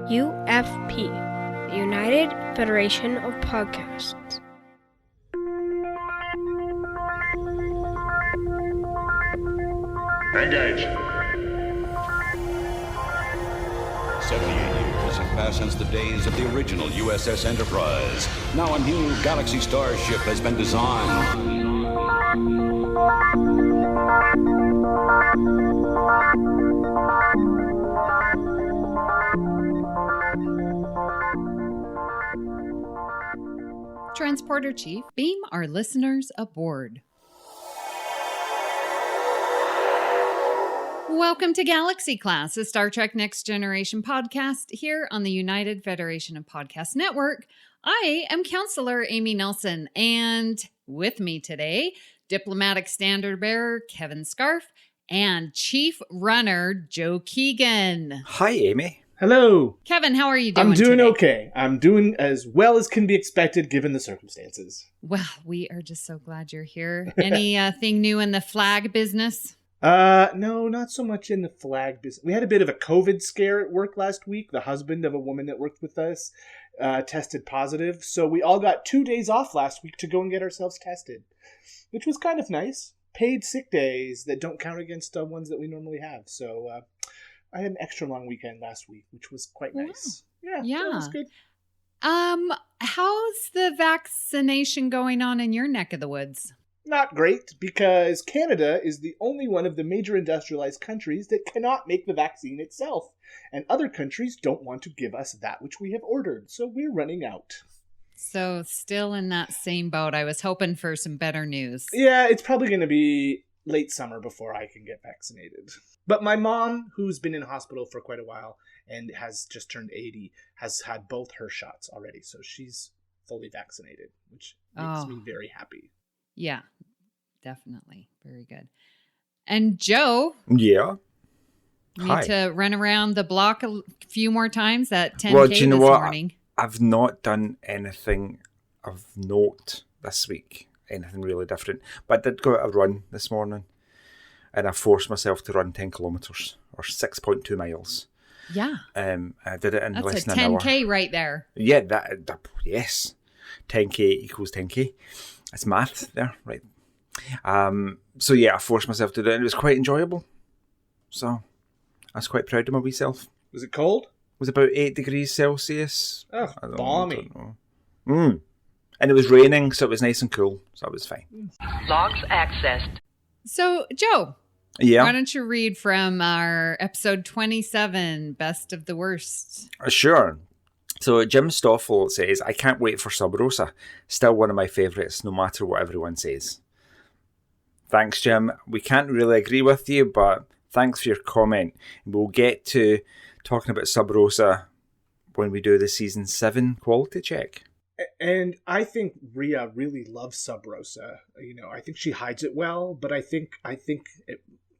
UFP, the United Federation of Podcasts. Engage. 78 years have passed since the days of the original USS Enterprise. Now a new Galaxy starship has been designed. Transporter Chief, beam our listeners aboard. Welcome to Galaxy Class, a Star Trek Next Generation podcast here on the United Federation of Podcast Network. I am Counselor Amy Nelson, and with me today, Diplomatic Standard Bearer Kevin Scharf and Chief Runner Joe Keegan. Hi, Amy. Hello. Kevin, how are you doing I'm doing today? okay. I'm doing as well as can be expected given the circumstances. Well, we are just so glad you're here. Anything new in the flag business? No, not so much in the flag business. We had a bit of a COVID scare at work last week. The husband of a woman that worked with us tested positive. So we all got 2 days off last week to go and get ourselves tested, which was kind of nice. Paid sick days that don't count against ones that we normally have. So I had an extra long weekend last week, which was quite nice. Yeah. That was good. How's the vaccination going on in your neck of the woods? Not great, because Canada is the only one of the major industrialized countries that cannot make the vaccine itself. And other countries don't want to give us that which we have ordered. So we're running out. So still in that same boat. I was hoping for some better news. Yeah, it's probably going to be late summer before I can get vaccinated. But my mom, who's been in hospital for quite a while and has just turned 80, has had both her shots already. So she's fully vaccinated, which makes me very happy. Yeah, definitely. Very good. And Joe? Yeah? Need to run around the block a few more times at 10K well, do you know this what? morning. I've not done anything of note this week. Anything really different. But I did go out a run this morning. And I forced myself to run 10 kilometres or 6.2 miles. Yeah. I did it in less That's a than an hour. 10K right there. Yeah, yes. 10K equals 10K. It's math there, right? So yeah, I forced myself to do it, and it was quite enjoyable. So I was quite proud of my wee self. Was it cold? It was about 8 degrees Celsius. Oh, balmy. And it was raining, so it was nice and cool. So it was fine. Logs accessed. So, Joe, Yeah. why don't you read from our episode 27, Best of the Worst? Sure. So Jim Stoffel says, I can't wait for Sub Rosa. Still one of my favourites, no matter what everyone says. Thanks, Jim. We can't really agree with you, but thanks for your comment. We'll get to talking about Sub Rosa when we do the season 7 quality check. And I think Rhea really loves Sub Rosa. You know, I think she hides it well, but I think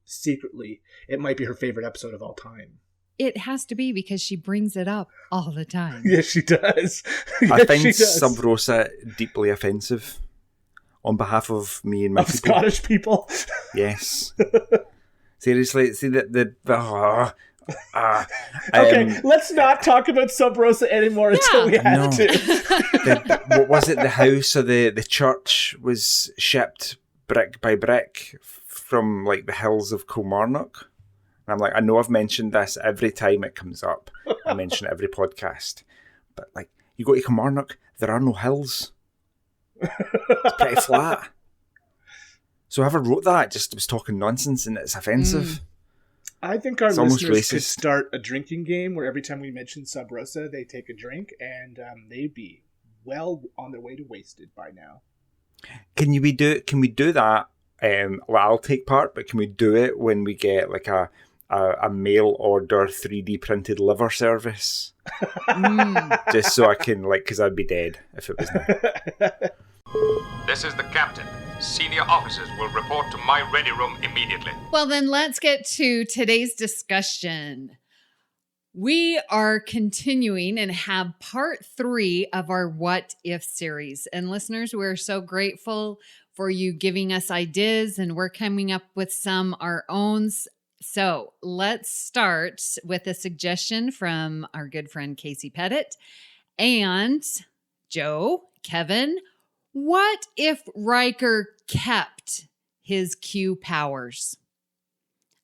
secretly it might be her favorite episode of all time. It has to be because she brings it up all the time. Yes, she does. I find Sub Rosa deeply offensive on behalf of me and my people. Scottish people? Yes. Seriously, see okay, let's not talk about Sub Rosa anymore until we have to. What was it? The house or the church was shipped brick by brick from like the hills of Kilmarnock. And I'm like, I know I've mentioned this every time it comes up. I mention it every podcast. But like, you go to Kilmarnock, there are no hills. It's pretty flat. So whoever wrote that just was talking nonsense and it's offensive. I think our It's almost listeners could racist. start a drinking game where every time we mention Sub Rosa, they take a drink, and they'd be well on their way to wasted by now. Can we do that? Well, I'll take part, but can we do it when we get like a mail order 3D printed liver service? Just so I can, like, because I'd be dead if it was now. This is the captain. Senior officers will report to my ready room immediately. Well, then let's get to today's discussion. We are continuing and have part 3 of our What If series. And listeners, we're so grateful for you giving us ideas, and we're coming up with some our own So let's start with a suggestion from our good friend Casey Pettitt and Joe, Kevin. What if Riker kept his Q powers?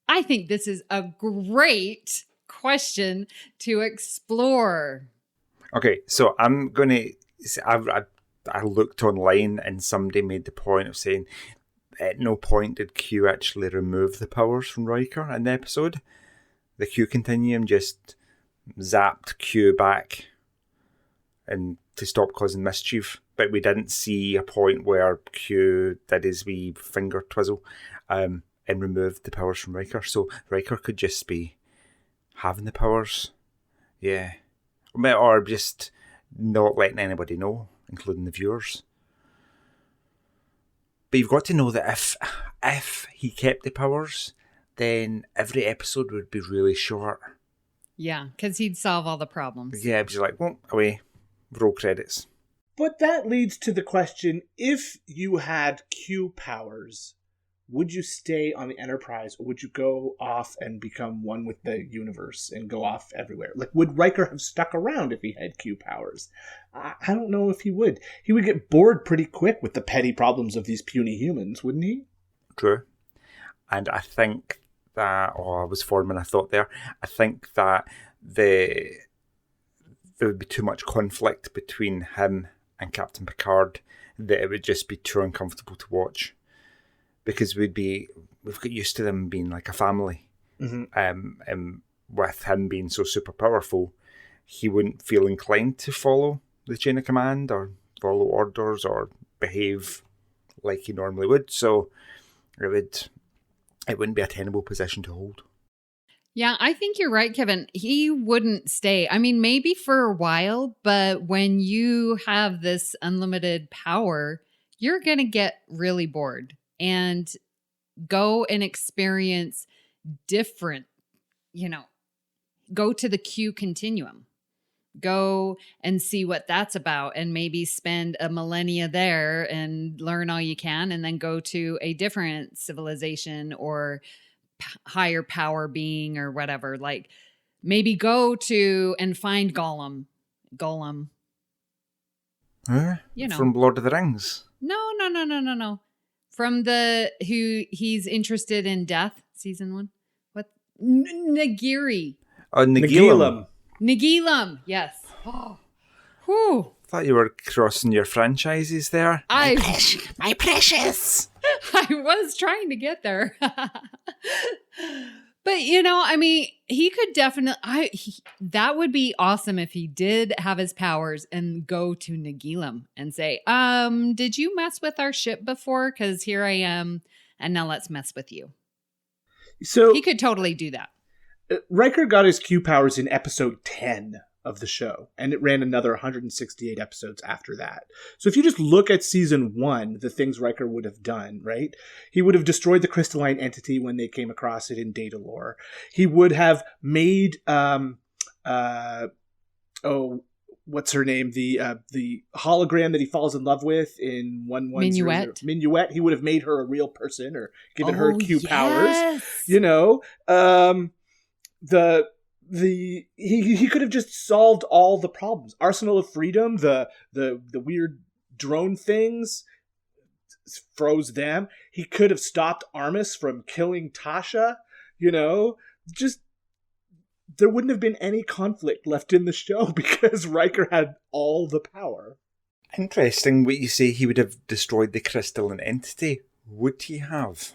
I think this is a great question to explore. Okay, so I'm going to... I looked online and somebody made the point of saying at no point did Q actually remove the powers from Riker in the episode. The Q continuum just zapped Q back and to stop causing mischief. But we didn't see a point where Q did his wee finger twizzle and removed the powers from Riker. So Riker could just be having the powers. Yeah. Or just not letting anybody know, including the viewers. But you've got to know that if he kept the powers, then every episode would be really short. Yeah, because he'd solve all the problems. Yeah, it'd be like, well, away, roll credits. But that leads to the question, if you had Q powers, would you stay on the Enterprise or would you go off and become one with the universe and go off everywhere? Like, would Riker have stuck around if he had Q powers? I don't know if he would. He would get bored pretty quick with the petty problems of these puny humans, wouldn't he? True. And I think that, I was forming a thought there. I think that there would be too much conflict between him and Captain Picard that it would just be too uncomfortable to watch. Because we've got used to them being like a family. Mm-hmm. And with him being so super powerful, he wouldn't feel inclined to follow the chain of command or follow orders or behave like he normally would. So it wouldn't be a tenable position to hold. Yeah, I think you're right, Kevin. He wouldn't stay. I mean, maybe for a while, but when you have this unlimited power, you're going to get really bored. And go and experience different, go to the Q continuum. Go and see what that's about and maybe spend a millennia there and learn all you can and then go to a different civilization or higher power being or whatever. Like maybe go to and find Gollum. From Lord of the Rings. No. From he's interested in death, season 1. What? Nagiri. Oh, Nagilum. Nagilum, yes. Oh. Whew. Thought you were crossing your franchises there. My precious. I was trying to get there. But, he could definitely... that would be awesome if he did have his powers and go to Nagilum and say, did you mess with our ship before? Because here I am, and now let's mess with you. So he could totally do that. Riker got his Q powers in episode 10 of the show, and it ran another 168 episodes after that. So if you just look at season 1, the things Riker would have done, right? He would have destroyed the crystalline entity when they came across it in data lore. He would have made what's her name? The hologram that he falls in love with in 1100. Minuet. He would have made her a real person or given her Q powers. He could have just solved all the problems. Arsenal of Freedom, the weird drone things, froze them. He could have stopped Armis from killing Tasha. Just there wouldn't have been any conflict left in the show because Riker had all the power. Interesting what you say. He would have destroyed the crystalline entity. Would he have?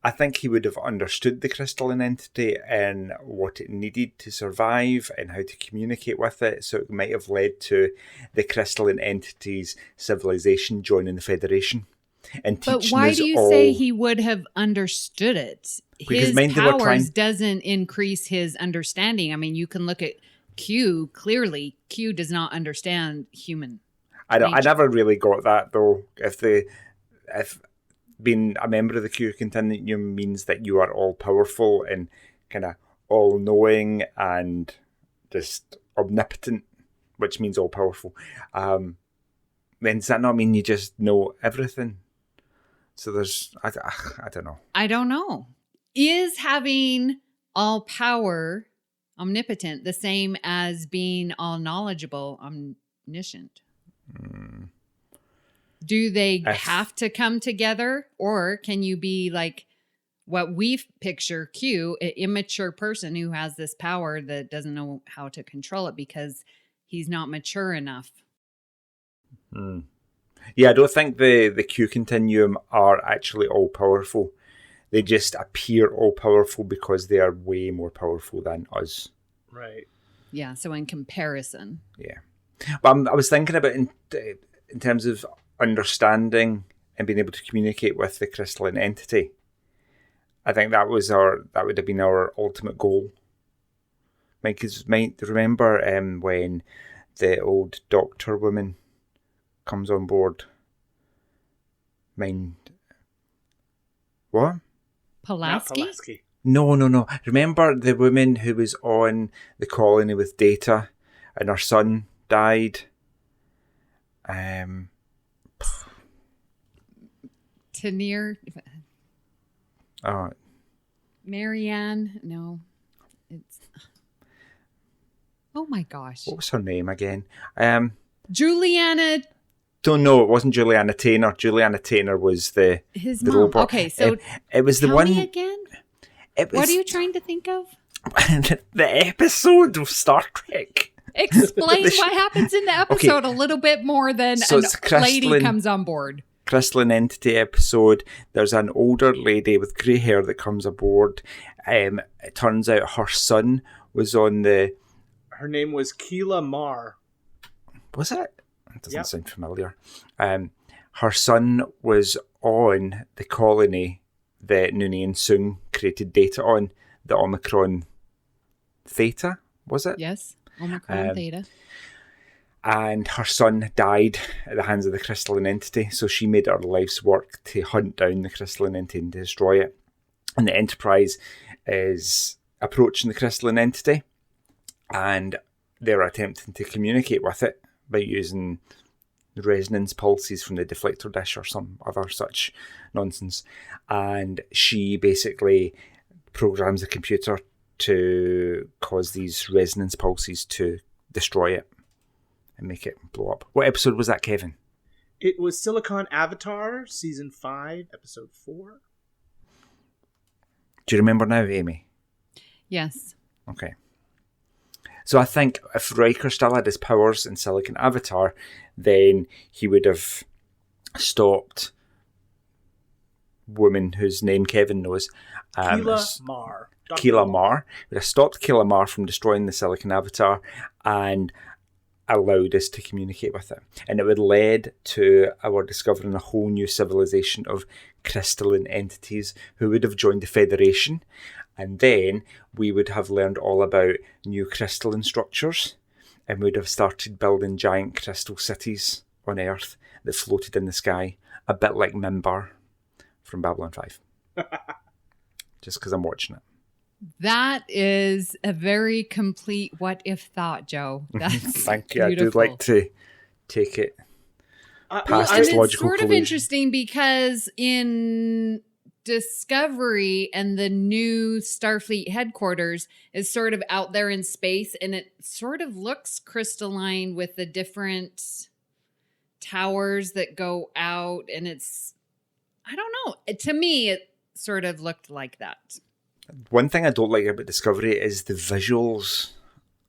I think he would have understood the crystalline entity and what it needed to survive and how to communicate with it. So it might have led to the crystalline entity's civilization joining the Federation. And but why do you say he would have understood it? His powers doesn't increase his understanding. I mean, you can look at Q. Clearly, Q does not understand human. I never really got that though. If being a member of the Q continuum means that you are all powerful and kind of all knowing and just omnipotent, which means all powerful, then does that not mean you just know everything? So I don't know. I don't know. is having all power, omnipotent, the same as being all knowledgeable, omniscient? Do they have to come together, or can you be like what we picture Q, an immature person who has this power that doesn't know how to control it because he's not mature enough? Yeah, I don't think the Q continuum are actually all powerful. They just appear all powerful because they are way more powerful than us. Right. Yeah, so in comparison. Yeah. But I was thinking about in terms of understanding and being able to communicate with the crystalline entity. I think that would have been our ultimate goal. Remember when the old doctor woman comes on board? What? Pulaski? No. Remember the woman who was on the colony with Data and her son died? Tenier? Oh. Marianne? No. It's... Oh my gosh. What was her name again? Juliana... Don't know. It wasn't Juliana Taylor. Juliana Taylor was the mom. robot. Okay, so it was the tell one. Me again? What are you trying to think of? The episode of Star Trek. Explain what happens in the episode a little bit more than so a lady comes on board. Crystalline Entity episode. There's an older lady with grey hair that comes aboard. It turns out her son was on the... Her name was Keela Mar. Was it? It doesn't sound familiar. Her son was on the colony that Noonien Soong created Data on, the Omicron Theta, was it? Yes, Omicron Theta. And her son died at the hands of the crystalline entity, so she made it her life's work to hunt down the crystalline entity and destroy it. And the Enterprise is approaching the crystalline entity, and they're attempting to communicate with it by using resonance pulses from the deflector dish or some other such nonsense. And she basically programs the computer to cause these resonance pulses to destroy it and make it blow up. What episode was that, Kevin? It was Silicon Avatar, Season 5, Episode 4. Do you remember now, Amy? Yes. Okay. So I think if Riker still had his powers in Silicon Avatar, then he would have stopped woman whose name Kevin knows. Keela Mar. Keela Mar. He would have stopped Keela Mar from destroying the Silicon Avatar and allowed us to communicate with it. And it would lead to our discovering a whole new civilization of crystalline entities who would have joined the Federation. And then we would have learned all about new crystalline structures and would have started building giant crystal cities on Earth that floated in the sky, a bit like Mimbar from Babylon 5. Just because I'm watching it. That is a very complete what-if thought, Joe. That's Thank you. beautiful. I do like to take it past and its it's logical sort of conclusion. interesting because in Discovery and the new Starfleet headquarters is sort of out there in space, and it sort of looks crystalline with the different towers that go out, and it's, I don't know. To me, it sort of looked like that. One thing I don't like about Discovery is the visuals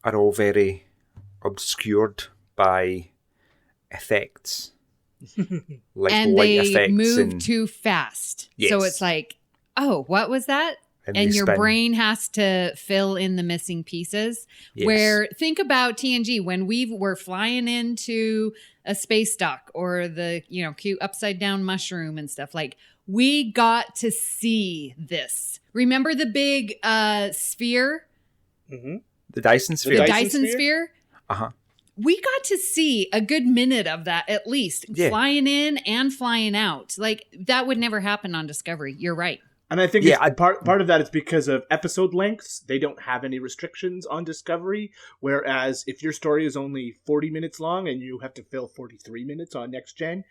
are all very obscured by effects. Like and light they effects move too fast. Yes. So it's like, oh, what was that? And And they your spin. brain has to fill in the missing pieces. Yes. Where, think about TNG, when we were flying into a space dock or the, cute upside down mushroom and stuff, like, we got to see this. Remember the big sphere? Mm-hmm. The Dyson sphere. The Dyson Dyson sphere? Uh-huh. We got to see a good minute of that at least, Yeah. flying in and flying out. Like, that would never happen on Discovery. You're right. And I think Yeah, part of that is because of episode lengths. They don't have any restrictions on Discovery. Whereas if your story is only 40 minutes long and you have to fill 43 minutes on Next Gen,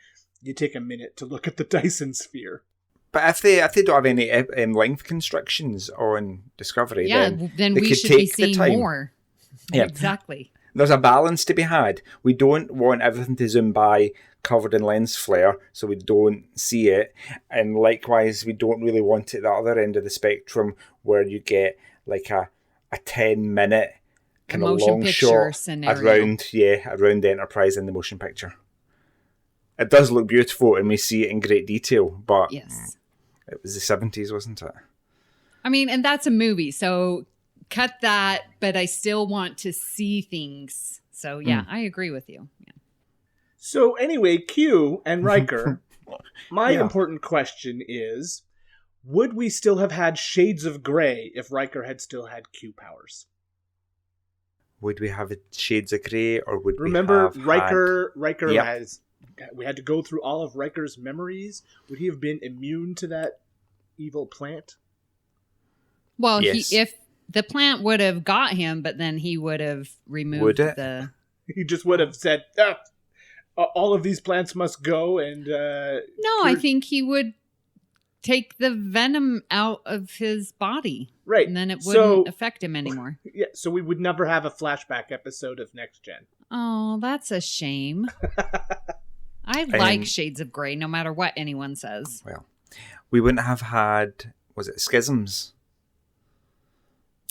you take a minute to look at the Dyson sphere. But if they don't have any length constrictions on Discovery, then they we could should be take the seeing time. more. Yeah. Exactly. There's a balance to be had. We don't want everything to zoom by covered in lens flare, so we don't see it. And likewise, we don't really want it at the other end of the spectrum where you get like a 10-minute kind of motion long picture shot scenario. around the Enterprise in the motion picture. It does look beautiful and we see it in great detail, but Yes. it was the 70s, wasn't it? I mean, and that's a movie, so cut that, but I still want to see things. So yeah, I agree with you. Yeah. So anyway, Q and Riker, my Yeah. important question is, would we still have had Shades of Grey if Riker had still had Q powers? Would we have Shades of Grey, or would Remember, we have Riker Yep. has... We had to go through all of Riker's memories. Would he have been immune to that evil plant? Well, Yes. if the plant would have got him, but then he would have removed Would it? the... He just would have said, all of these plants must go, and... No, I think he would take the venom out of his body. Right. And then it So- wouldn't affect him anymore. Yeah, so we would never have a flashback episode of Next Gen. Oh, that's a shame. I like Shades of Grey, no matter what anyone says. Well, we wouldn't have had, was it Schisms?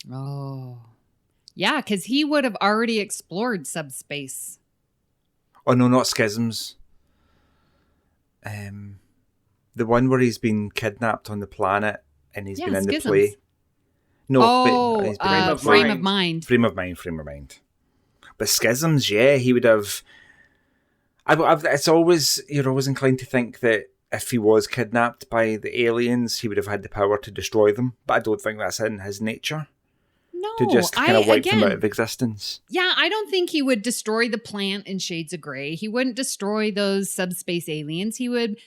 Oh. Yeah, because he would have already explored subspace. Oh no, not Schisms. The one where he's been kidnapped on the planet and he's been in the Schisms. play. No, but he's been in the Frame play. of Mind. Frame of mind. But Schisms, yeah, he would have. It's always, you're always inclined to think that if he was kidnapped by the aliens, he would have had the power to destroy them. But I don't think that's in his nature. No, To just kind of wipe them again, out of existence. Yeah, I don't think he would destroy the plant in Shades of Grey. He wouldn't destroy those subspace aliens. He would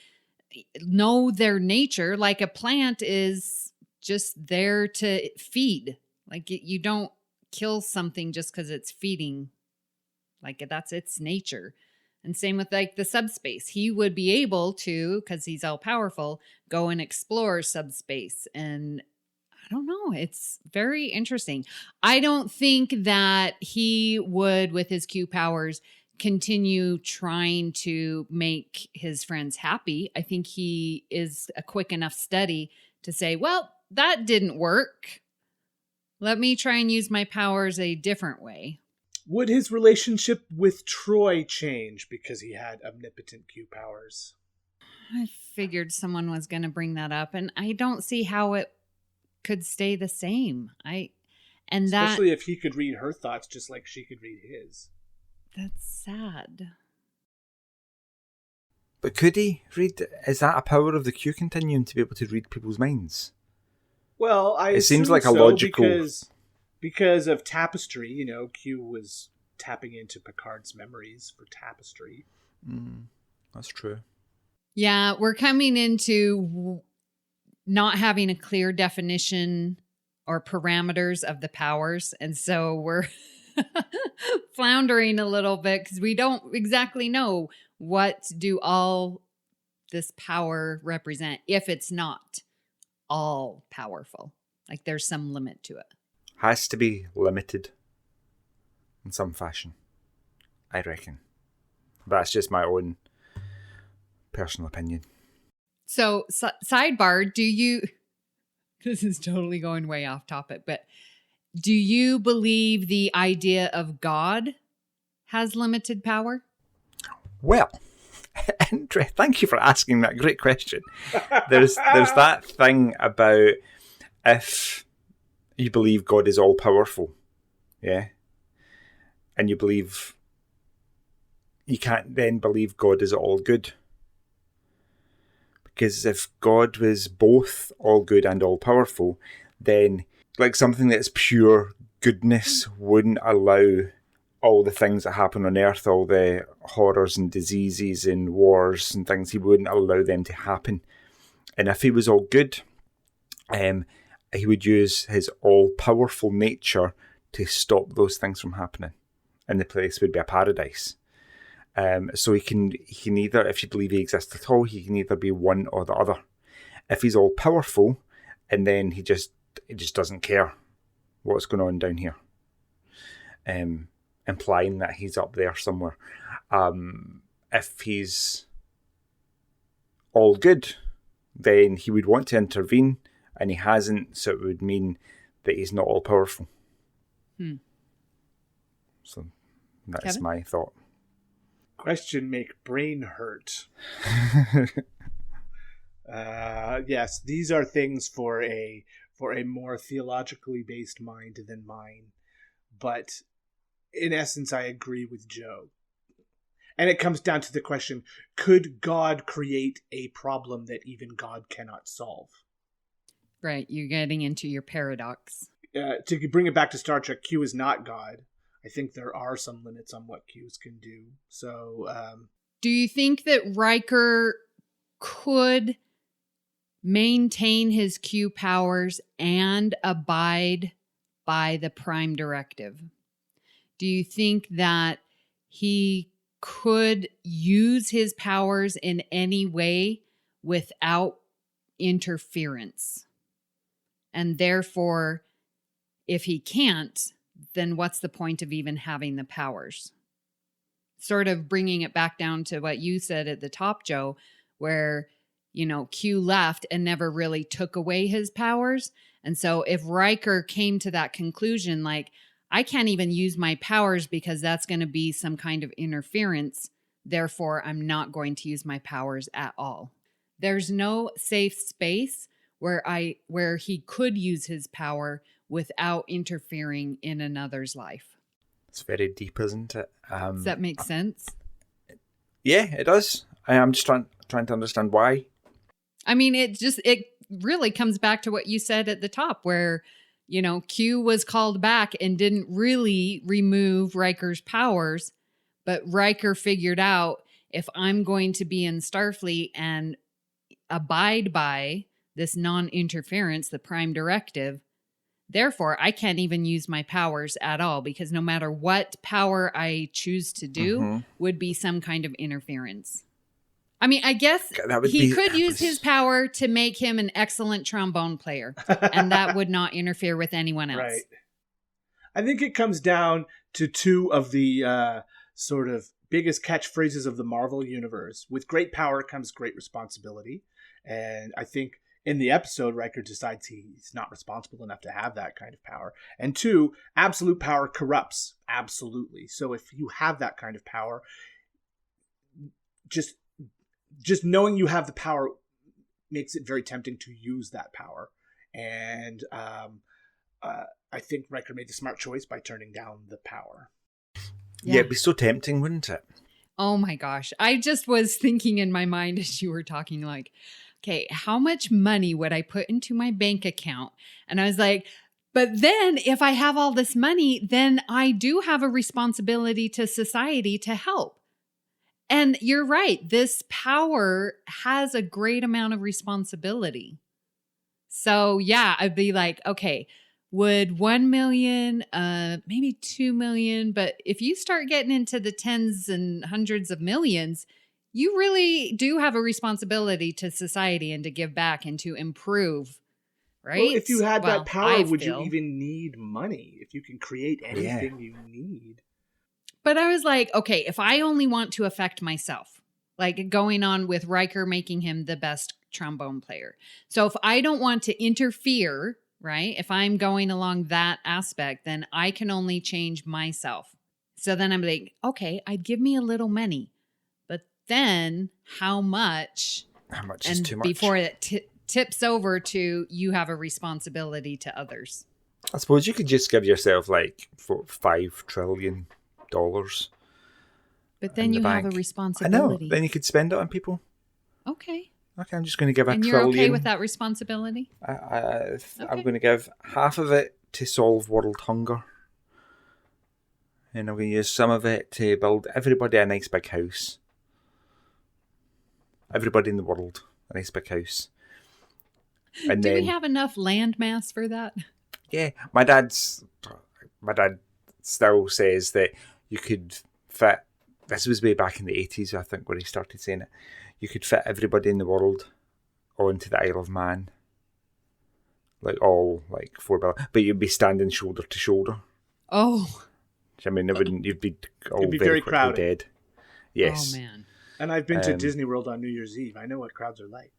know their nature. Like a plant is just there to feed. Like you don't kill something just because it's feeding. Like that's its nature. And same with like the subspace. He would be able to, because he's all powerful, go and explore subspace. And I don't know. It's very interesting. I don't think that he would, with his Q powers, continue trying to make his friends happy. I think he is a quick enough study to say, well, that didn't work. Let me try and use my powers a different way. Would his relationship with Troy change because he had omnipotent Q powers? I figured someone was going to bring that up, and I don't see how it could stay the same. Especially if he could read her thoughts just like she could read his. That's sad. But could he read? Is that a power of the Q continuum to be able to read people's minds? Well, It seems like a logical. Because of Tapestry, Q was tapping into Picard's memories for Tapestry. That's true. Yeah, we're coming into not having a clear definition or parameters of the powers. And so we're floundering a little bit because we don't exactly know what do all this power represent if it's not all powerful. Like there's some limit to it. Has to be limited in some fashion, I reckon. But that's just my own personal opinion. So, sidebar, this is totally going way off topic, but do you believe the idea of God has limited power? Well, thank you for asking that great question. There's that thing about if you believe God is all powerful, yeah, and you can't then believe God is all good. Because if God was both all good and all powerful, then like something that's pure goodness wouldn't allow all the things that happen on Earth, all the horrors and diseases and wars and things, he wouldn't allow them to happen. And if he was all good, he would use his all-powerful nature to stop those things from happening. And the place would be a paradise. So he can either, if you believe he exists at all, he can either be one or the other. if he's all powerful, and then he just doesn't care what's going on down here, implying that he's up there somewhere. If he's all good, then he would want to intervene, and he hasn't, so it would mean that he's not all powerful. So that's Kevin? my thought. Question make brain hurt. Yes, these are things for a more theologically based mind than mine. But in essence, I agree with Joe. And it comes down to the question, could God create a problem that even God cannot solve? Right. You're getting into your paradox. To bring it back to Star Trek, Q is not God. I think there are some limits on what Q's can do. So, do you think that Riker could maintain his Q powers and abide by the Prime Directive? Do you think that he could use his powers in any way without interference? And therefore, if he can't, then what's the point of even having the powers? Sort of bringing it back down to what you said at the top, Joe, where, Q left and never really took away his powers. And so if Riker came to that conclusion, like, I can't even use my powers because that's going to be some kind of interference, therefore I'm not going to use my powers at all. There's no safe space where he could use his power without interfering in another's life. It's very deep, isn't it? Does that make sense? Yeah, it does. I'm just trying to understand why. I mean, it really comes back to what you said at the top, where, Q was called back and didn't really remove Riker's powers, but Riker figured out, if I'm going to be in Starfleet and abide by this non-interference, the Prime Directive, therefore I can't even use my powers at all, because no matter what power I choose to do would be some kind of interference. I mean, I guess he could use his power to make him an excellent trombone player, and that would not interfere with anyone else. Right. I think it comes down to two of the sort of biggest catchphrases of the Marvel universe. With great power comes great responsibility. And I think in the episode, Riker decides he's not responsible enough to have that kind of power. And two, absolute power corrupts. Absolutely. So if you have that kind of power, just knowing you have the power makes it very tempting to use that power. And I think Riker made the smart choice by turning down the power. Yeah, it'd be so tempting, wouldn't it? Oh my gosh. I just was thinking in my mind as you were talking, like, okay, how much money would I put into my bank account? And I was like, but then if I have all this money, then I do have a responsibility to society to help. And you're right. This power has a great amount of responsibility. So yeah, I'd be like, okay, would 1 million, maybe 2 million, but if you start getting into the tens and hundreds of millions, you really do have a responsibility to society and to give back and to improve, right? Well, if you had that power, would you feel. even need money? If you can create anything you need. But I was like, okay, if I only want to affect myself, like going on with Riker making him the best trombone player. So if I don't want to interfere, right? If I'm going along that aspect, then I can only change myself. So then I'm like, okay, I'd give me a little money. But then how much? How much is too much? Before it tips over to you have a responsibility to others. I suppose you could just give yourself like $5 trillion. But then you have a responsibility. I know. Then you could spend it on people. Okay. Okay, I'm just going to give and $1 you're trillion. okay with that responsibility? I'm going to give half of it to solve world hunger. And I'm going to use some of it to build everybody a nice big house. Everybody in the world a nice big house. And Do we have enough land mass for that? Yeah, my dad still says that you could fit, this was way back in the 80s, I think, when he started saying it, you could fit everybody in the world onto the Isle of Man. Like all like 4 billion, but you'd be standing shoulder to shoulder. Oh, I mean, you'd be all It'd be very very quickly crowded. dead. Yes. Oh man. And I've been to Disney World on New Year's Eve. I know what crowds are like.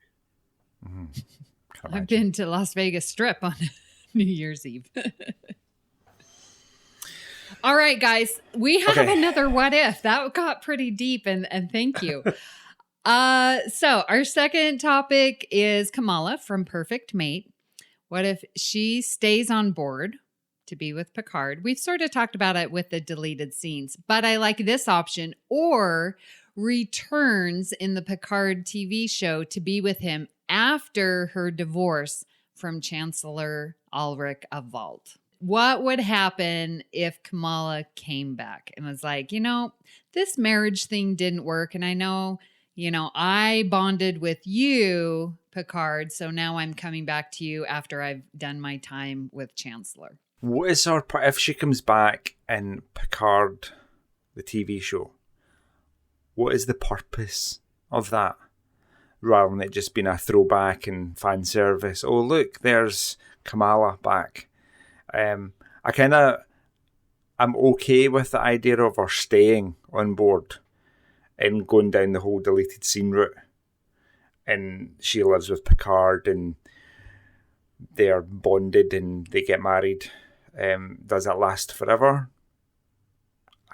I've been to Las Vegas Strip on New Year's Eve. All right, guys, we have another what if. That got pretty deep, and thank you. So our second topic is Kamala from Perfect Mate. What if she stays on board to be with Picard? We've sort of talked about it with the deleted scenes, but I like this option, or returns in the Picard TV show to be with him after her divorce from Chancellor Ulrich of Vault. What would happen if Kamala came back and was like, this marriage thing didn't work, and I know, I bonded with you, Picard, so now I'm coming back to you after I've done my time with Chancellor. What is her if she comes back in Picard, the TV show? What is the purpose of that? Rather than it just being a throwback and fan service. Oh, look, there's Kamala back. I'm okay with the idea of her staying on board and going down the whole deleted scene route. And she lives with Picard and they're bonded and they get married. Does that last forever?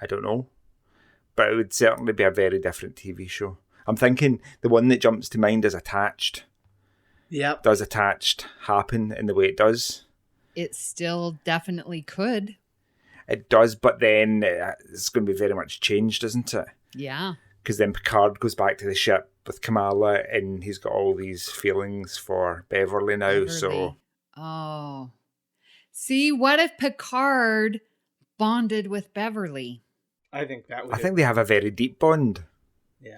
I don't know. But it would certainly be a very different TV show. I'm thinking the one that jumps to mind is Attached. Yep. Does Attached happen in the way it does? It still definitely could. It does, but then it's going to be very much changed, isn't it? Yeah. Because then Picard goes back to the ship with Kamala and he's got all these feelings for Beverly now. Beverly. So, oh. See, what if Picard bonded with Beverly? I think that would. I think they have a very deep bond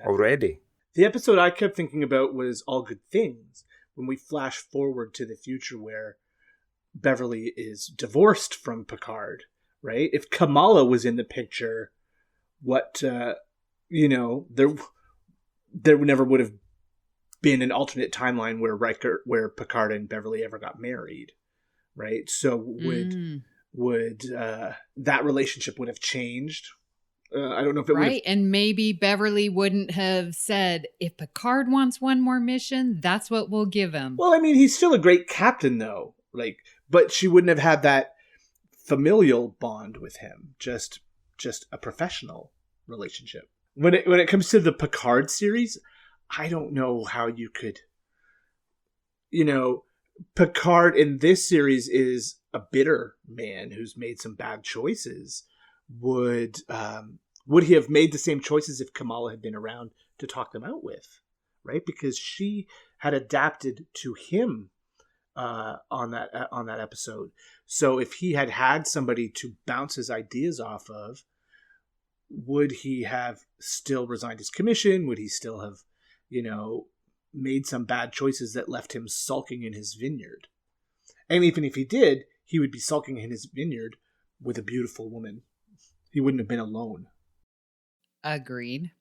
already. The episode I kept thinking about was All Good Things, when we flash forward to the future where Beverly is divorced from Picard, right? If Kamala was in the picture, what, there never would have been an alternate timeline where Picard and Beverly ever got married, right? So would that relationship would have changed? I don't know if it would. Right, and maybe Beverly wouldn't have said, if Picard wants one more mission, that's what we'll give him. Well, I mean, he's still a great captain, though. But she wouldn't have had that familial bond with him. Just a professional relationship. When it comes to the Picard series, I don't know how you could. Picard in this series is a bitter man who's made some bad choices. Would he have made the same choices if Kamala had been around to talk them out with, right? Because she had adapted to him on that episode. So if he had somebody to bounce his ideas off of, would he have still resigned his commission? Would he still have, made some bad choices that left him sulking in his vineyard? And even if he did, he would be sulking in his vineyard with a beautiful woman. He wouldn't have been alone. Agreed.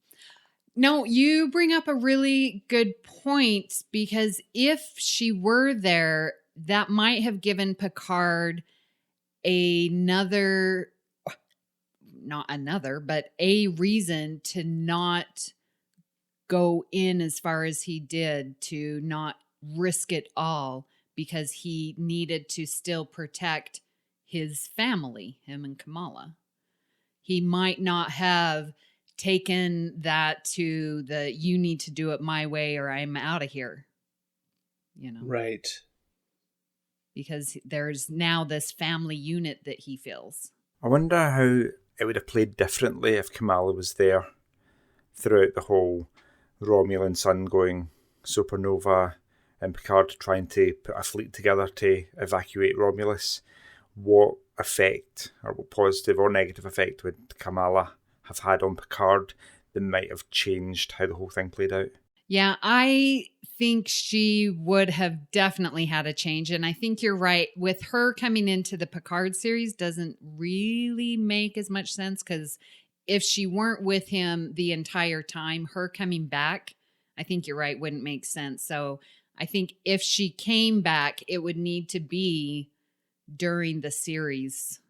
No, you bring up a really good point, because if she were there, that might have given Picard a reason to not go in as far as he did, to not risk it all, because he needed to still protect his family, him and Kamala. He might not have taken that to the, you need to do it my way or I'm out of here. Right. Because there's now this family unit that he feels. I wonder how it would have played differently if Kamala was there throughout the whole Romulan sun going supernova and Picard trying to put a fleet together to evacuate Romulus. What effect, or what positive or negative effect, would Kamala have had on Picard that might have changed how the whole thing played out? Yeah, I think she would have definitely had a change. And I think you're right. With her coming into the Picard series doesn't really make as much sense, because if she weren't with him the entire time, her coming back, I think you're right, wouldn't make sense. So I think if she came back, it would need to be during the series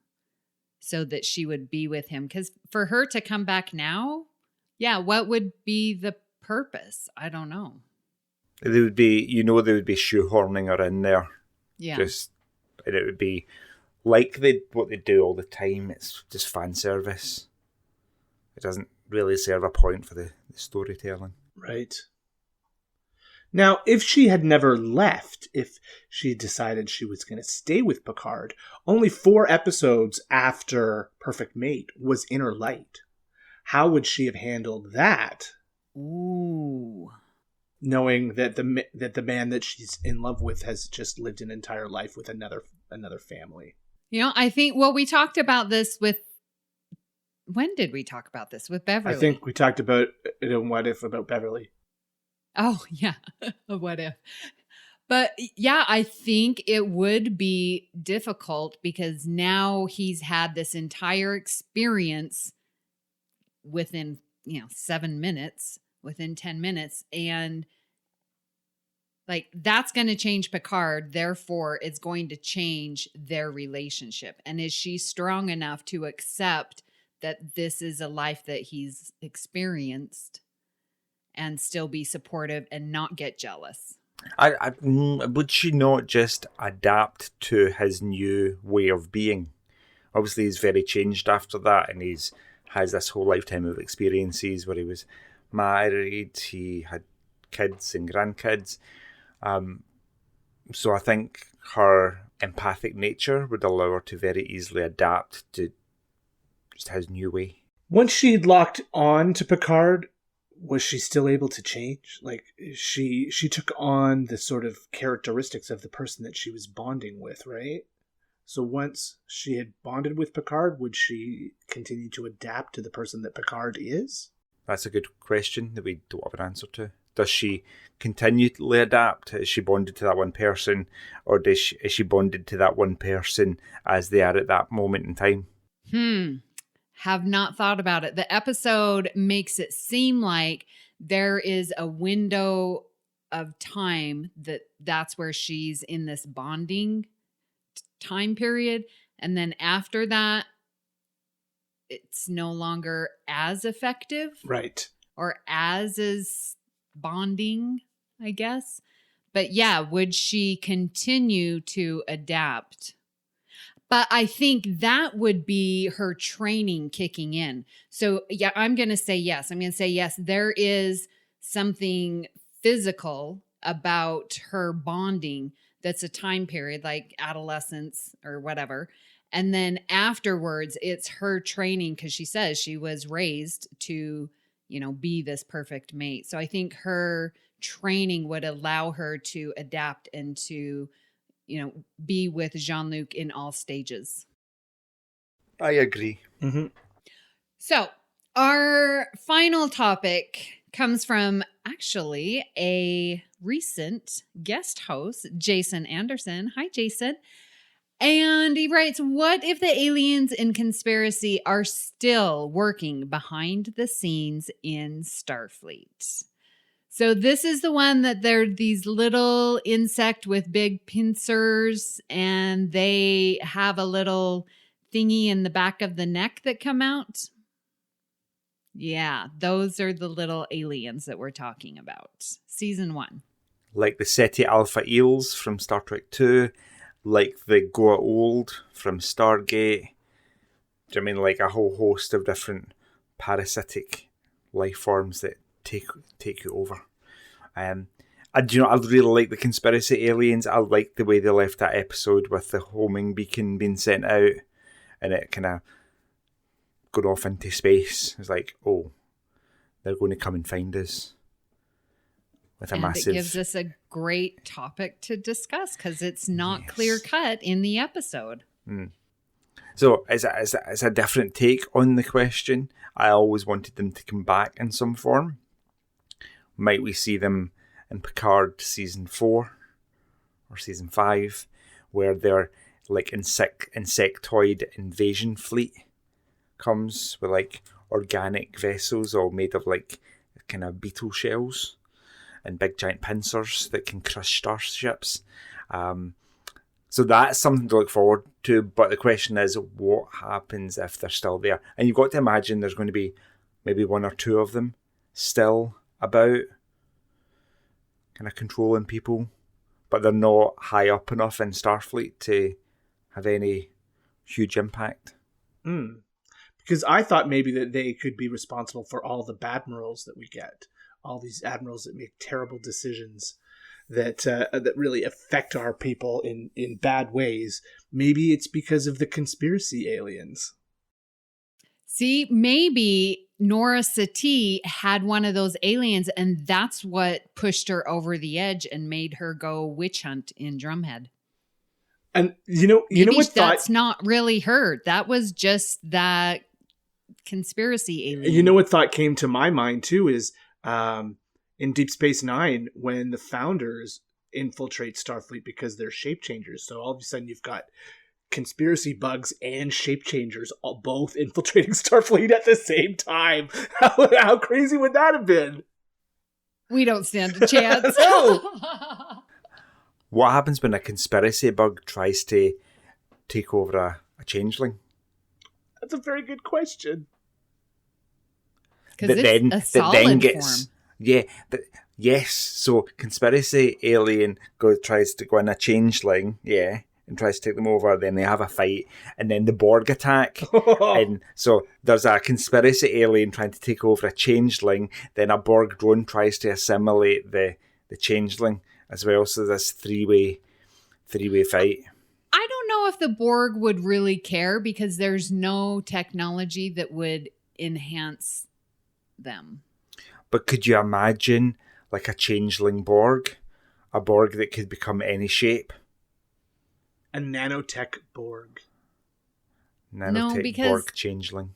so that she would be with him. Because for her to come back now, yeah, what would be the purpose? I don't know. They would be, they would be shoehorning her in there. Yeah. And it would be like what they do all the time. It's just fan service. It doesn't really serve a point for the storytelling. Right. Now, if she had never left, if she decided she was going to stay with Picard, only 4 episodes after Perfect Mate was Inner Light. How would she have handled that? Ooh. Knowing that the man that she's in love with has just lived an entire life with another family. I think, we talked about this with, when did we talk about this? With Beverly? I think we talked about it in What If about Beverly. Oh, yeah. What if? But yeah, I think it would be difficult because now he's had this entire experience within, 7 minutes, within 10 minutes. And like, that's going to change Picard. Therefore, it's going to change their relationship. And is she strong enough to accept that this is a life that he's experienced and still be supportive and not get jealous? Would she not just adapt to his new way of being? Obviously, he's very changed after that, and has this whole lifetime of experiences where he was married, he had kids and grandkids. So I think her empathic nature would allow her to very easily adapt to just his new way. Once she had locked on to Picard, was she still able to change? Like, she took on the sort of characteristics of the person that she was bonding with, right? So once she had bonded with Picard, would she continue to adapt to the person that Picard is? That's a good question that we don't have an answer to. Does she continually adapt? Is she bonded to that one person? Or is she bonded to that one person as they are at that moment in time? Have not thought about it. The episode makes it seem like there is a window of time that's where she's in this bonding time period. And then after that, it's no longer as effective. Right. Or as is bonding, I guess. But yeah, would she continue to adapt? But I think that would be her training kicking in. So yeah, I'm going to say yes. I'm going to say yes. There is something physical about her bonding that's a time period like adolescence or whatever. And then afterwards, it's her training because she says she was raised to, be this perfect mate. So I think her training would allow her to adapt and to be with Jean-Luc in all stages. I agree. Mm-hmm. So our final topic comes from actually a recent guest host, Jason Anderson. Hi, Jason. And he writes, what if the aliens in Conspiracy are still working behind the scenes in Starfleet? So this is the one that they're these little insect with big pincers, and they have a little thingy in the back of the neck that come out. Yeah, those are the little aliens that we're talking about. Season 1. Like the Ceti Alpha Eels from Star Trek 2, like the Goa Old from Stargate. Do you mean like a whole host of different parasitic life forms that take you over? I really like the Conspiracy Aliens. I like the way they left that episode with the homing beacon being sent out and it kind of going off into space. It's like, oh, they're going to come and find us with a massive... It gives us a great topic to discuss because it's not clear cut in the episode. So as a different take on the question, I always wanted them to come back in some form. Might we see them in Picard season 4 or season 5, where their like insectoid invasion fleet comes with like organic vessels all made of like kind of beetle shells, and big giant pincers that can crush starships. So that's something to look forward to. But the question is, what happens if they're still there? And you've got to imagine there's going to be maybe one or two of them still about, kind of controlling people, but they're not high up enough in Starfleet to have any huge impact. Because I thought maybe that they could be responsible for all the badmirals that we get, all these admirals that make terrible decisions that really affect our people in bad ways. Maybe it's because of the conspiracy aliens. See, maybe Nora Satie had one of those aliens, and that's what pushed her over the edge and made her go witch hunt in Drumhead. And you know what? That's not really her. That was just that conspiracy alien. You know what thought came to my mind too is in Deep Space Nine when the founders infiltrate Starfleet because they're shape changers. So all of a sudden you've got conspiracy bugs and shape changers both infiltrating Starfleet at the same time. How crazy would that have been? We don't stand a chance. What happens when a conspiracy bug tries to take over a changeling? That's a very good question. Because it's a solid form. Yeah, yes. So conspiracy alien tries to go in a changeling, and tries to take them over. Then they have a fight, and then the Borg attack. And so there's a conspiracy alien trying to take over a changeling. Then a Borg drone tries to assimilate the changeling as well. So this three-way fight. I don't know if the Borg would really care because there's no technology that would enhance them. But could you imagine like a changeling Borg? A Borg that could become any shape? A nanotech Borg. Nanotech Borg changeling.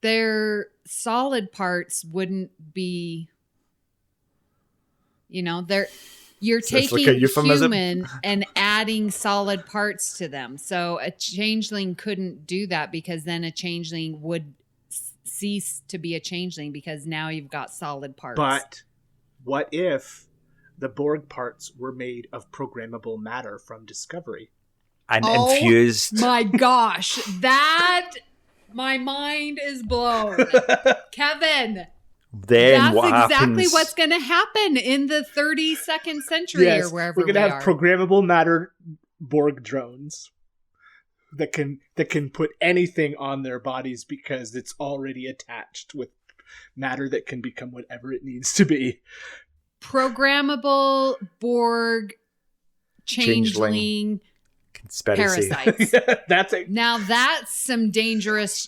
Their solid parts wouldn't be... You're taking like a euphemism. human and adding solid parts to them. So a changeling couldn't do that because then a changeling would cease to be a changeling because now you've got solid parts. But what if the Borg parts were made of programmable matter from Discovery? And infused. My gosh. My mind is blown. Kevin. Then that's exactly happens? What's going to happen in the 32nd century or wherever we're going to have programmable matter Borg drones that can put anything on their bodies because it's already attached with matter that can become whatever it needs to be. Programmable Borg changeling conspiracy parasites. Now that's some dangerous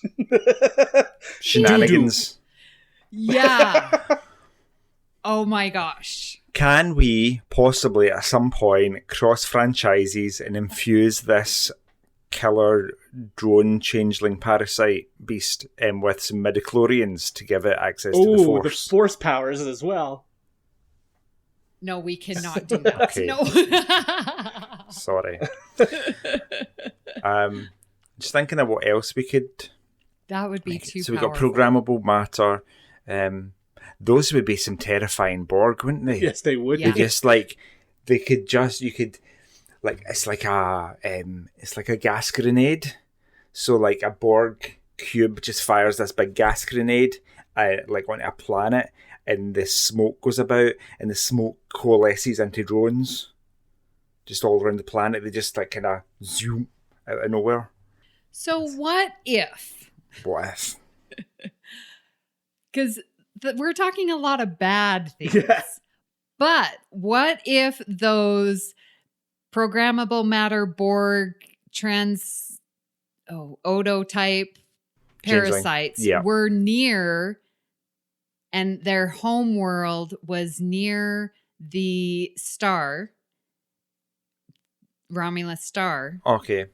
shenanigans. Yeah. Oh my gosh. Can we possibly at some point cross franchises and infuse this killer drone changeling parasite beast with some midichlorians to give it access to the Force? The Force powers as well. No, we cannot do that. Okay. No. Sorry. Just thinking of what else we could... That would be too So we powerful. got programmable matter. Those would be some terrifying Borg, wouldn't they? Yes, they would. Yeah. It's like a gas grenade. So like a Borg cube just fires this big gas grenade onto a planet, and the smoke goes about, and the smoke coalesces into drones just all around the planet. They just kind of zoom out of nowhere. So what if? Because we're talking a lot of bad things. Yeah. But what if those programmable matter Borg Odo type parasites were near, and their home world was near the star, Romulus star. Okay.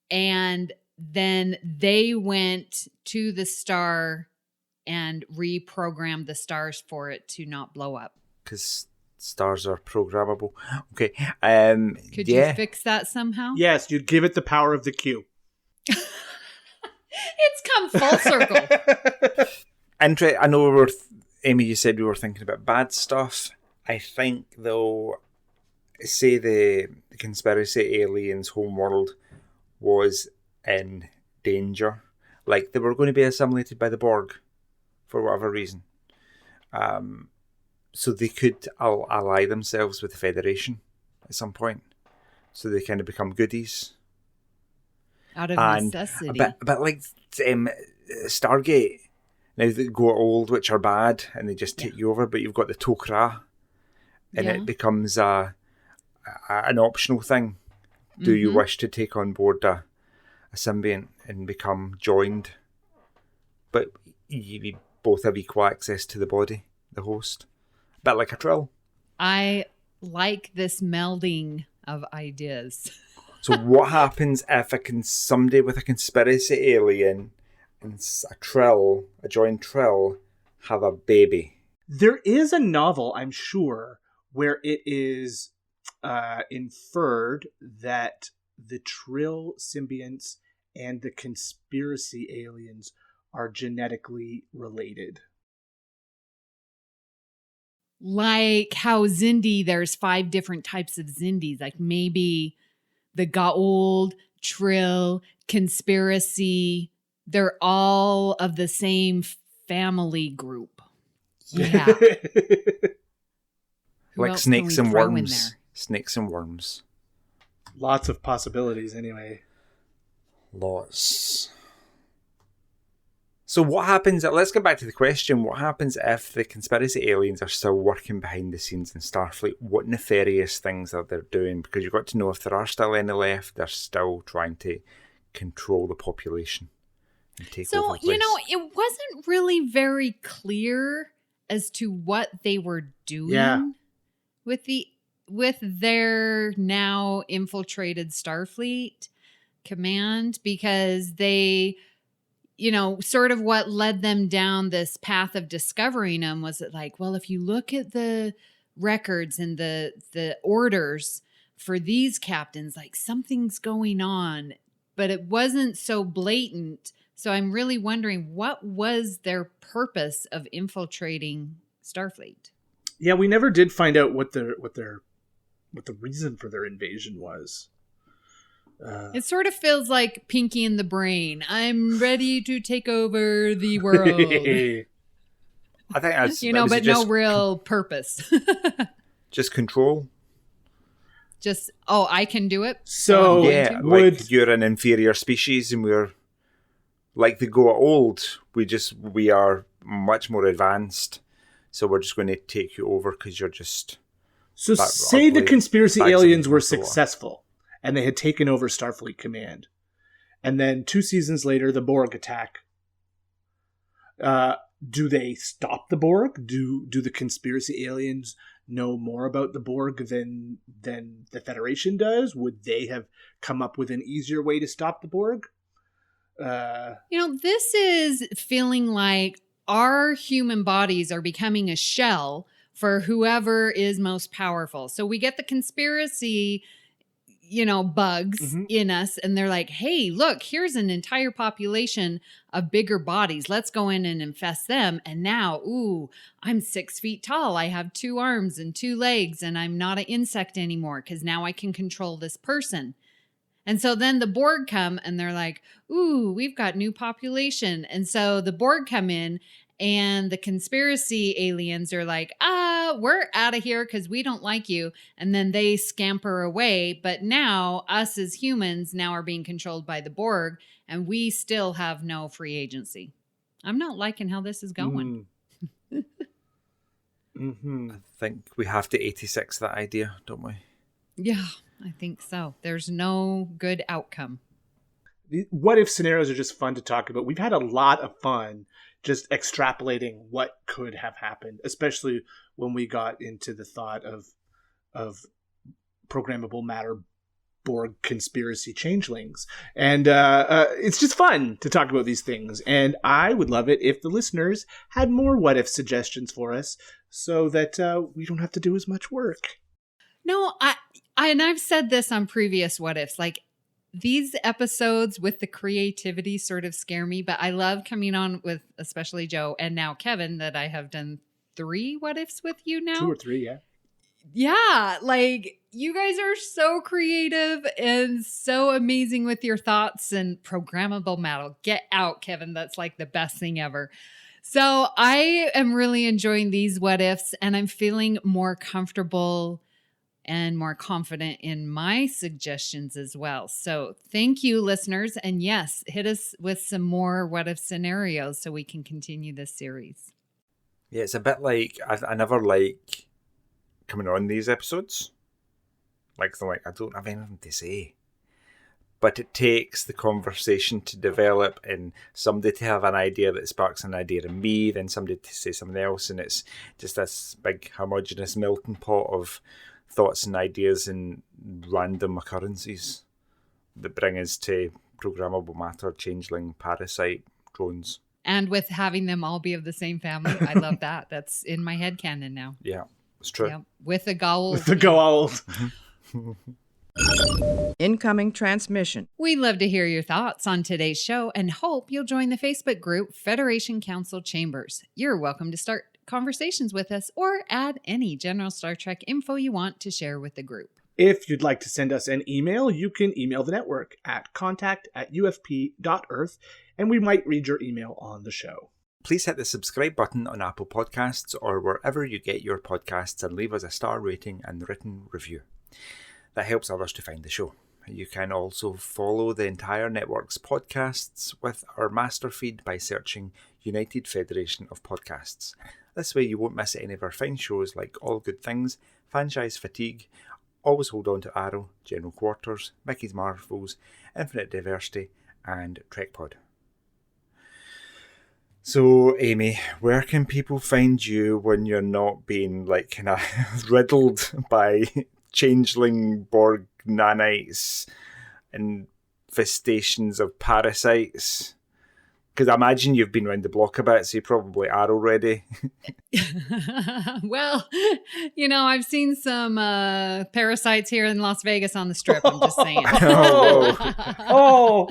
And then they went to the star and reprogrammed the stars for it to not blow up. Because stars are programmable. Okay. Could you fix that somehow? Yes, you'd give it the power of the Q. It's come full circle. I know Amy, you said we were thinking about bad stuff. I think, though, say the conspiracy aliens' homeworld was in danger. Like, they were going to be assimilated by the Borg for whatever reason. So they could ally themselves with the Federation at some point. So they kind of become goodies. Out of necessity. A bit like Stargate. Now they go old, which are bad, and they just take you over, but you've got the Tok'ra, and it becomes an optional thing. Do you wish to take on board a symbiont and become joined? But you both have equal access to the body, the host. A bit like a Trill. I like this melding of ideas. So what happens if somebody with a conspiracy alien and a joined Trill, have a baby? There is a novel, I'm sure, where it is inferred that the Trill symbionts and the conspiracy aliens are genetically related. Like how Xindi, there's 5 different types of Xindis. Like maybe the Gaold, Trill, conspiracy, they're all of the same family group. Yeah. Like snakes and worms. Snakes and worms. Lots of possibilities anyway. Lots. So what happens, let's get back to the question, what happens if the conspiracy aliens are still working behind the scenes in Starfleet? What nefarious things are they doing? Because you've got to know if there are still any left, they're still trying to control the population and take over place. It wasn't really very clear as to what they were doing with their now infiltrated Starfleet Command, because they... sort of what led them down this path of discovering them was that, like, well, if you look at the records and the orders for these captains, like something's going on, but it wasn't so blatant. So I'm really wondering, what was their purpose of infiltrating Starfleet? Yeah, we never did find out what the reason for their invasion was. It sort of feels like Pinky in the Brain. I'm ready to take over the world. I think that's but no real purpose. Just control. Just I can do it. So like you're an inferior species, and we're like the Goa'uld. We are much more advanced, so we're just going to take you over because you're just. So say the conspiracy aliens were successful. And they had taken over Starfleet Command. And then 2 seasons later, the Borg attack. Do they stop the Borg? Do the conspiracy aliens know more about the Borg than the Federation does? Would they have come up with an easier way to stop the Borg? This is feeling like our human bodies are becoming a shell for whoever is most powerful. So we get the conspiracy bugs in us, and they're like, hey, look, here's an entire population of bigger bodies. Let's go in and infest them. And now, I'm 6 feet tall. I have 2 arms and 2 legs, and I'm not an insect anymore because now I can control this person. And so then the Borg come and they're like, we've got new population. And so the Borg come in, and the conspiracy aliens are like, we're out of here because we don't like you. And then they scamper away. But now us as humans now are being controlled by the Borg, and we still have no free agency. I'm not liking how this is going. I think we have to 86 that idea, don't we? Yeah, I think so. There's no good outcome. What if scenarios are just fun to talk about? We've had a lot of fun just extrapolating what could have happened, especially when we got into the thought of programmable matter Borg conspiracy changelings. And it's just fun to talk about these things. And I would love it if the listeners had more what if suggestions for us so that we don't have to do as much work. No, and I've said this on previous what ifs, like, these episodes with the creativity sort of scare me, but I love coming on with especially Joe and now Kevin that I have done 3 what ifs with you now. 2 or 3, yeah. Yeah, like you guys are so creative and so amazing with your thoughts and programmable matter. Get out, Kevin. That's like the best thing ever. So I am really enjoying these what ifs, and I'm feeling more comfortable and more confident in my suggestions as well. So thank you, listeners. And yes, hit us with some more what if scenarios so we can continue this series. Yeah, it's a bit like, I never like coming on these episodes. I don't have anything to say. But it takes the conversation to develop and somebody to have an idea that sparks an idea in me, then somebody to say something else, and it's just this big homogenous melting pot of thoughts and ideas and random occurrences that bring us to programmable matter, changeling, parasite, drones. And with having them all be of the same family, I love that. That's in my head canon now. Yeah, it's true. Yeah, with the gowl. With the Goa'uld. Incoming transmission. We'd love to hear your thoughts on today's show and hope you'll join the Facebook group Federation Council Chambers. You're welcome to start conversations with us or add any general Star Trek info you want to share with the group. If you'd like to send us an email, you can email the network at contact@ufp.earth, and we might read your email on the show. Please hit the subscribe button on Apple Podcasts or wherever you get your podcasts and leave us a star rating and written review. That helps others to find the show. You can also follow the entire network's podcasts with our master feed by searching United Federation of Podcasts. This way you won't miss any of our fine shows like All Good Things, Franchise Fatigue, Always Hold On to Arrow, General Quarters, Mickey's Marvels, Infinite Diversity, and TrekPod. So, Amy, where can people find you when you're not being kind of riddled by changeling Borg nanites, infestations of parasites? Because I imagine you've been around the block a bit, so you probably are already. Well, I've seen some parasites here in Las Vegas on the Strip. I'm just saying. Oh.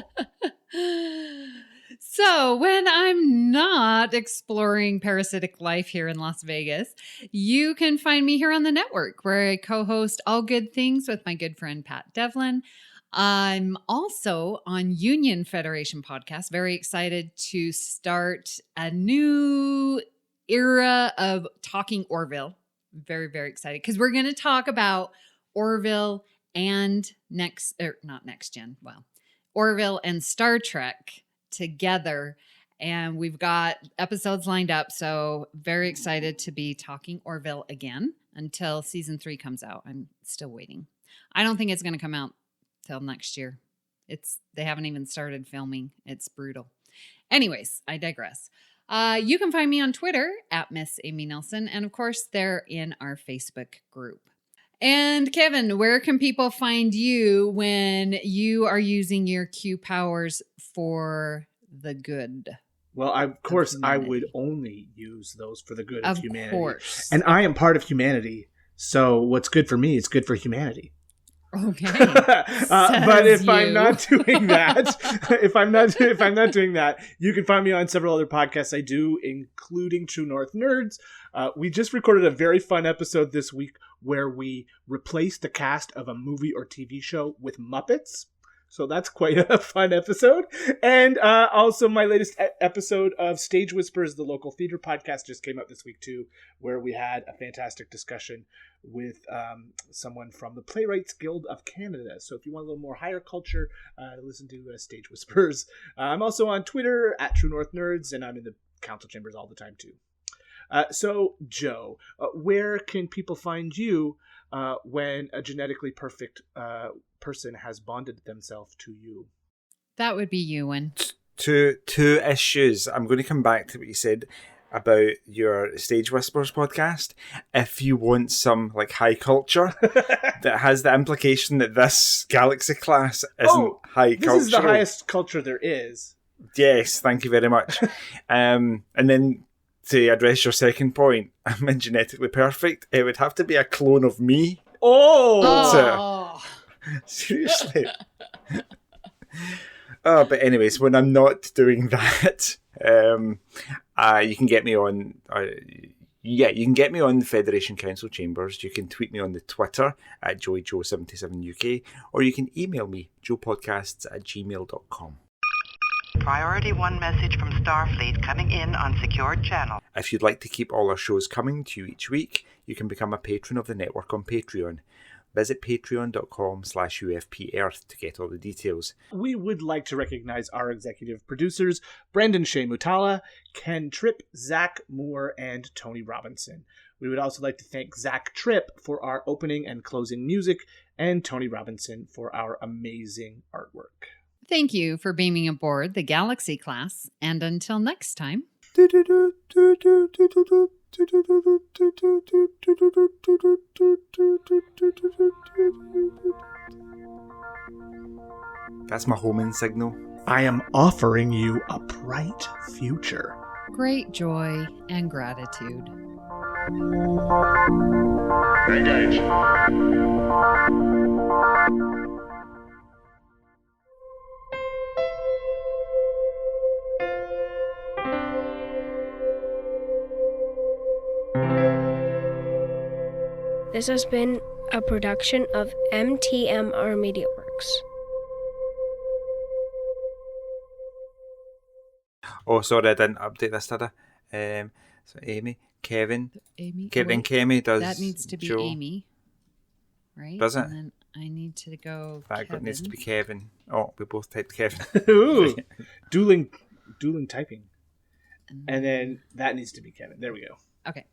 So when I'm not exploring parasitic life here in Las Vegas, you can find me here on the network where I co-host All Good Things with my good friend Pat Devlin. I'm also on Union Federation podcast. Very excited to start a new era of talking Orville. Very, very excited because we're going to talk about Orville and Orville and Star Trek together, and we've got episodes lined up, so very excited to be talking Orville again until season 3 comes out. I'm still waiting. I don't think it's going to come out till next year. They haven't even started filming. It's brutal. Anyways, I digress. You can find me on Twitter at Miss Amy Nelson, and of course they're in our Facebook group. And Kevin, where can people find you when you are using your Q powers for the good? Well, of course, I would only use those for the good of humanity. Of course. And I am part of humanity, so what's good for me is good for humanity. Okay. But if I'm not doing that, if I'm not doing that, you can find me on several other podcasts I do, including True North Nerds. We just recorded a very fun episode this week where we replaced the cast of a movie or TV show with Muppets. So that's quite a fun episode. And also my latest episode of Stage Whispers, the local theater podcast, just came out this week too, where we had a fantastic discussion with someone from the Playwrights Guild of Canada. So if you want a little more higher culture, listen to Stage Whispers. I'm also on Twitter at True North Nerds, and I'm in the council chambers all the time too. So Joe, where can people find you when a genetically perfect person has bonded themselves to you? That would be Ewan. Two issues. I'm going to come back to what you said about your Stage Whispers podcast. If you want some high culture that has the implication that this galaxy class isn't high culture. This is the highest culture there is. Yes, thank you very much. And then to address your second point, I'm genetically perfect. It would have to be a clone of me. Oh! Seriously. But anyways, when I'm not doing that, you can get me on Yeah, you can get me on the Federation Council Chambers. You can tweet me on the Twitter at JoeyJoe77UK, or you can email me, joepodcasts@gmail.com. Priority 1 message from Starfleet coming in on secured channel. If you'd like to keep all our shows coming to you each week, you can become a patron of the network on Patreon. Visit patreon.com/UFPearth to get all the details. We would like to recognize our executive producers, Brendan Shea Mutala, Ken Tripp, Zach Moore, and Tony Robinson. We would also like to thank Zach Tripp for our opening and closing music, and Tony Robinson for our amazing artwork. Thank you for beaming aboard the Galaxy class, and until next time. That's my homing signal. I am offering you a bright future. Great joy and gratitude. Engage. This has been a production of MTMR Media Works. Oh, sorry, I didn't update this, did I? So Amy, Kevin. Amy. Then Kemi does. That needs to be Joe. Amy, right? Does it? And then I need to go. That Kevin. needs to be Kevin. Oh, we both typed Kevin. Ooh, dueling typing. And then that needs to be Kevin. There we go. Okay.